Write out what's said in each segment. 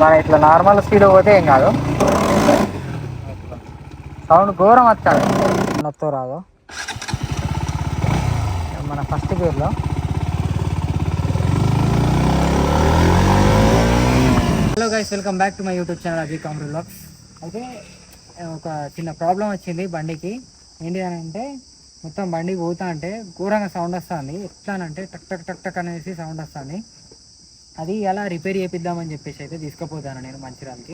మన ఇట్లా normal speed పోతే ఏం కాదు, సౌండ్ ఘోరం వస్తుంది. నొత్తో రాదు మన ఫస్ట్ గేర్లో. Hello guys, welcome back to my YouTube channel Ajay comedy vlogs. అయితే ఒక చిన్న ప్రాబ్లం వచ్చింది బండికి. ఏంటి అని అంటే మొత్తం బండికి పోతా అంటే ఘోరంగా సౌండ్ వస్తుంది. ఎట్లా అంటే టక్ టక్ టక్ టక్ అనేసి సౌండ్ వస్తుంది. అది ఎలా రిపేర్ చేపిద్దామని చెప్పేసి అయితే తీసుకుపోతాను నేను మంచిర్యాలకి.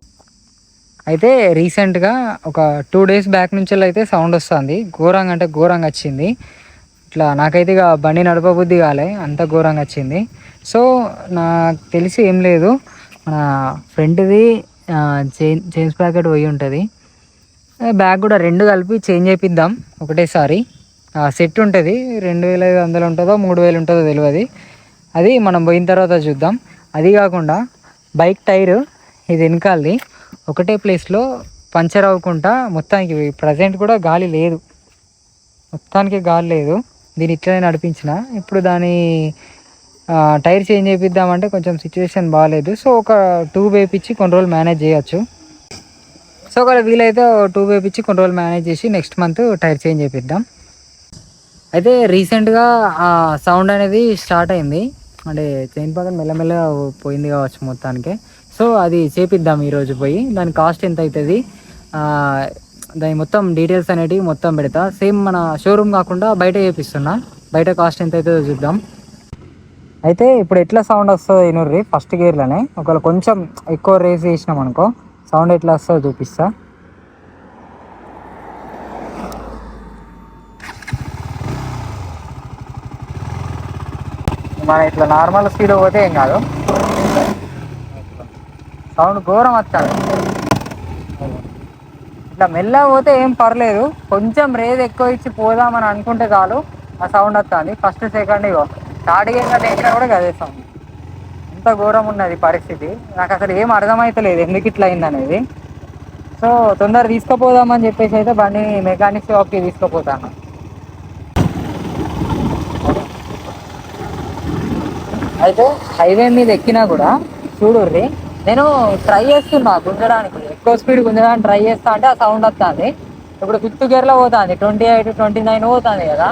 అయితే రీసెంట్గా ఒక 2 days బ్యాక్ నుంచి అయితే సౌండ్ వస్తుంది. ఘోరంగా అంటే ఘోరంగా వచ్చింది. ఇట్లా నాకైతే ఇక బండి నడపబుద్ధి కాలే, అంత ఘోరంగా వచ్చింది. సో నాకు తెలిసి ఏం లేదు, మన ఫ్రంట్ది చైన్స్ ప్యాకెట్ పోయి ఉంటుంది. బ్యాగ్ కూడా 2 కలిపి చేంజ్ చేపిద్దాం ఒకటేసారి. సెట్ ఉంటుంది, 2500 ఉంటుందో 3000 ఉంటుందో తెలియదు. అది మనం పోయిన తర్వాత చూద్దాం. అది కాకుండా బైక్ టైరు ఇది వెనకాలది ఒకటే ప్లేస్లో పంచర్ అవ్వకుండా మొత్తానికి ప్రజెంట్ కూడా గాలి లేదు, మొత్తానికి గాలి లేదు. దీన్ని ఇట్లనే నడిపించిన. ఇప్పుడు దాని టైర్ చేంజ్ చేపిద్దామంటే కొంచెం సిచ్యువేషన్ బాగాలేదు. సో ఒక 2 వేపించి కొన్ని రోజులు మేనేజ్ చేయొచ్చు. సో ఒకవేళ వీలైతే 2 వేపించి కొన్ని రోజులు మేనేజ్ చేసి నెక్స్ట్ మంత్ టైర్ చేంజ్ చేపిద్దాం. అయితే రీసెంట్గా ఆ సౌండ్ అనేది స్టార్ట్ అయింది, అంటే చైన్ పక్కన మెల్లమెల్లగా పోయింది కావచ్చు మొత్తానికి. సో అది చేపిద్దాం ఈరోజు పోయి. దాని కాస్ట్ ఎంత అవుతుంది, దాని మొత్తం డీటెయిల్స్ అనేటివి మొత్తం పెడతా. సేమ్ మన షోరూమ్ కాకుండా బయట చేపిస్తున్నా, బయట కాస్ట్ ఎంత అవుతుందో చూద్దాం. అయితే ఇప్పుడు ఎట్లా సౌండ్ వస్తుందో ఇనుర్రి ఫస్ట్ గేర్లోనే. ఒకవేళ కొంచెం ఎక్కువ రేస్ చేసినాం అనుకో సౌండ్ ఎట్లా వస్తుందో చూపిస్తా. మన ఇట్లా నార్మల్ స్పీడ్ పోతే ఏం కాదు, సౌండ్ ఘోరం వస్తుంది. ఇట్లా మెల్లగా పోతే ఏం పర్లేదు, కొంచెం రేజ్ ఎక్కువ ఇచ్చి పోదామని అనుకుంటే చాలు ఆ సౌండ్ వస్తుంది. ఫస్ట్ సెకండ్ ఇగో థర్డ్ గేర్ ఎక్కడ కూడా అదే సౌండ్. ఎంత ఘోరం ఉన్నది పరిస్థితి. నాకు అసలు ఏం అర్థమవుతలేదు ఎందుకు ఇట్లా అయింది అనేది. సో తొందర తీసుకుపోదామని చెప్పేసి అయితే బండి మెకానిక్ షాప్కి తీసుకుపోతాను. అయితే హైవే మీద ఎక్కినా కూడా చూడుర్రి, నేను ట్రై చేస్తున్నా గుంజడానికి, ఎక్కువ స్పీడ్ గుంజడానికి ట్రై చేస్తా అంటే ఆ సౌండ్ వస్తుంది. ఇప్పుడు 5th గేర్లో పోతుంది, 28, 29 పోతుంది కదా.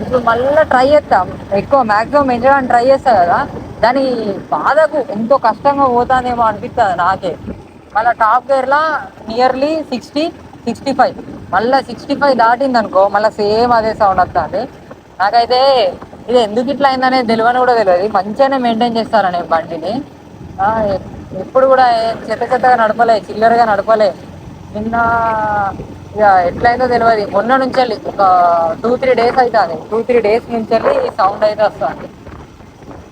ఇప్పుడు మళ్ళీ ట్రై చేస్తాం, ఎక్కువ మ్యాక్సిమం పెంచడానికి ట్రై చేస్తా కదా, దాని బాధకు ఎంతో కష్టంగా పోతుందేమో అనిపిస్తుంది నాకే. మళ్ళీ టాప్ గేర్లో నియర్లీ 60, 65, మళ్ళీ 65 దాటింది అనుకో మళ్ళీ సేమ్ అదే సౌండ్ వస్తుంది. నాకైతే ఇది ఎందుకు ఇట్లా అయిందనేది తెలియని కూడా తెలియదు. మంచిగానే మెయింటైన్ చేస్తారనే బండిని, ఎప్పుడు కూడా చెత్తగా నడపలే, చిల్లరగా నడపలే. నిన్న ఇక ఎట్లయిందో తెలియదు, మొన్న నుంచి వెళ్ళి ఒక 2-3 days అవుతుంది. 2-3 days నుంచి వెళ్ళి ఈ సౌండ్ అయితే వస్తుంది.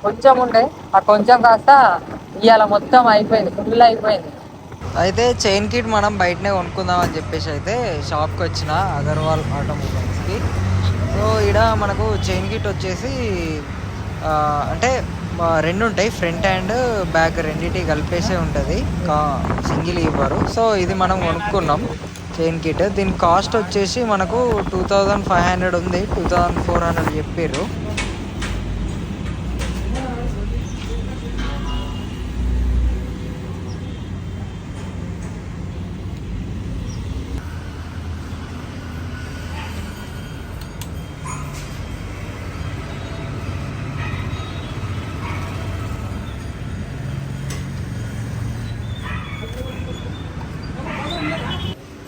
కొంచెం ఉండే ఆ కొంచెం కాస్త ఇవాళ మొత్తం అయిపోయింది, ఫుల్ అయిపోయింది. అయితే చైన్ కిట్ మనం బయటనే కొనుక్కుందాం అని చెప్పేసి అయితే షాప్కి వచ్చిన అగర్వాల్ ఆటోమొబైల్స్కి. సో ఇక్కడ మనకు చైన్ కిట్ వచ్చేసి అంటే 2 ఉంటాయి, ఫ్రంట్ అండ్ బ్యాక్ రెండింటి కలిపేసే ఉంటుంది, సింగిల్ ఇవ్వరు. సో ఇది మనం కొనుక్కున్నాం చైన్ కిట్. దీని కాస్ట్ వచ్చేసి మనకు 2500 ఉంది, 2400 చెప్పారు.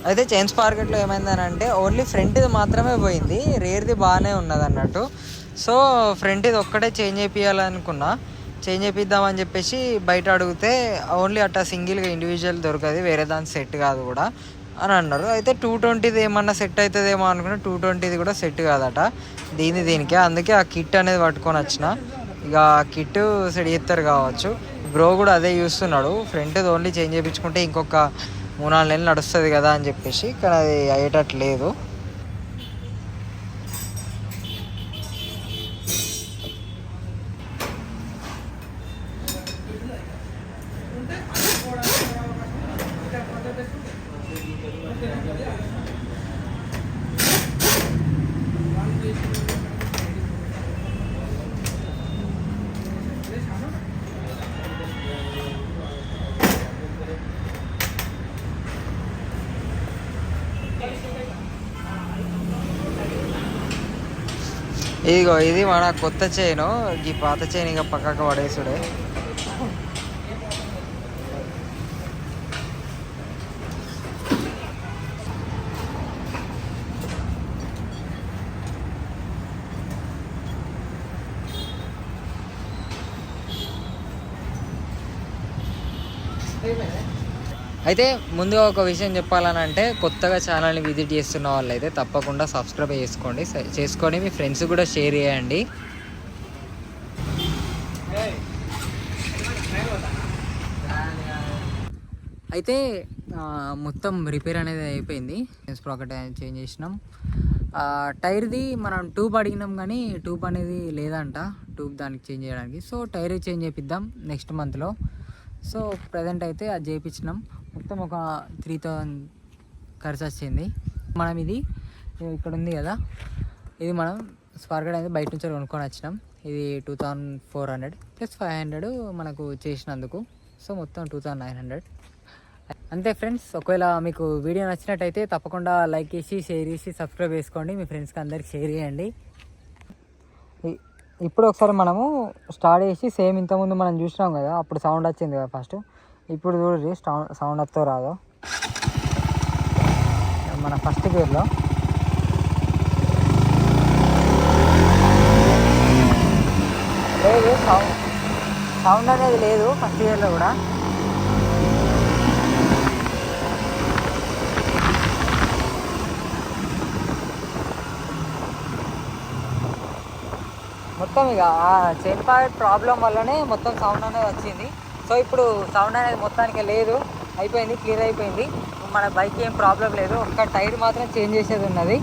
అయితే చైన్స్ పార్కెట్లో ఏమైందని అంటే ఓన్లీ ఫ్రంట్ది మాత్రమే పోయింది, రేర్ది బాగానే ఉన్నది అన్నట్టు. సో ఫ్రంట్ది ఒక్కటే చేంజ్ చేయించాలనుకున్నా, చేంజ్ చేపిద్దామని చెప్పేసి బయట అడిగితే ఓన్లీ అట్టా సింగిల్గా ఇండివిజువల్ దొరకదు, వేరే దాని సెట్ కాదు కూడా అని అన్నారు. అయితే 220 ఏమన్నా సెట్ అవుతుందేమో అనుకున్నా, 220 కూడా సెట్ కాదట దీనికే. అందుకే ఆ కిట్ అనేది పట్టుకొని వచ్చిన. ఇక ఆ కిట్ సెట్ చేస్తారు కావచ్చు. బ్రో కూడా అదే చూస్తున్నాడు, ఫ్రంట్ది ఓన్లీ చేంజ్ చేయించుకుంటే ఇంకొక 3-4 నెలలు నడుస్తుంది కదా అని చెప్పేసి. కానీ అది అయ్యేటట్టు లేదు. ఇదిగో ఇది మన కొత్త చైను, ఈ పాత చైన్ ఇక పక్కకు పడేసుడే. అయితే ముందుగా ఒక విషయం చెప్పాలని అంటే, కొత్తగా ఛానల్ని విజిట్ చేస్తున్న వాళ్ళు అయితే తప్పకుండా సబ్స్క్రైబ్ చేసుకొని మీ ఫ్రెండ్స్ కూడా షేర్ చేయండి. అయితే మొత్తం రిపేర్ అనేది అయిపోయింది. స్ప్రాకెట్ చేంజ్ చేసినాం. టైర్ది మనం ట్యూబ్ అడిగినాం కానీ ట్యూబ్ అనేది లేదంట, ట్యూబ్ దానికి చేంజ్ చేయడానికి. సో టైర్ చేంజ్ చేపిద్దాం నెక్స్ట్ మంత్లో. సో ప్రజెంట్ అయితే అది చేయించినాం. మొత్తం ఒక 3000 ఖర్చు వచ్చింది. మనం ఇది ఇక్కడ ఉంది కదా, ఇది మనం స్పార్కెట్ అనేది బయట నుంచి కొనుక్కొని వచ్చినాం. ఇది 2400 ప్లస్ 500 మనకు చేసినందుకు. సో మొత్తం 2900. అంతే ఫ్రెండ్స్. ఒకవేళ మీకు వీడియో నచ్చినట్టయితే తప్పకుండా లైక్ చేసి షేర్ చేసి సబ్స్క్రైబ్ చేసుకోండి. మీ ఫ్రెండ్స్కి అందరికి షేర్ చేయండి. ఇప్పుడు ఒకసారి మనము స్టార్ట్ చేసి సేమ్ ఇంతకుముందు మనం చూసినాం కదా, అప్పుడు సౌండ్ వచ్చింది కదా ఫస్ట్. ఇప్పుడు చూడండి సౌండ్ వస్తో రాదో. మన ఫస్ట్ గేర్లో లేదు, సౌండ్ అనేది లేదు ఫస్ట్ గేర్లో కూడా. మొత్తం ఇక ఆ చైన్ పాకెట్ ప్రాబ్లం వల్లనే మొత్తం సౌండ్ అనేది వచ్చింది. సో ఇప్పుడు సౌండ్ అనేది మొత్తానికి లేదు, అయిపోయింది, క్లియర్ అయిపోయింది. మన బైక్ ఏం ప్రాబ్లం లేదు. ఒక్క టైర్ మాత్రం చేంజ్ చేసేది ఉన్నది.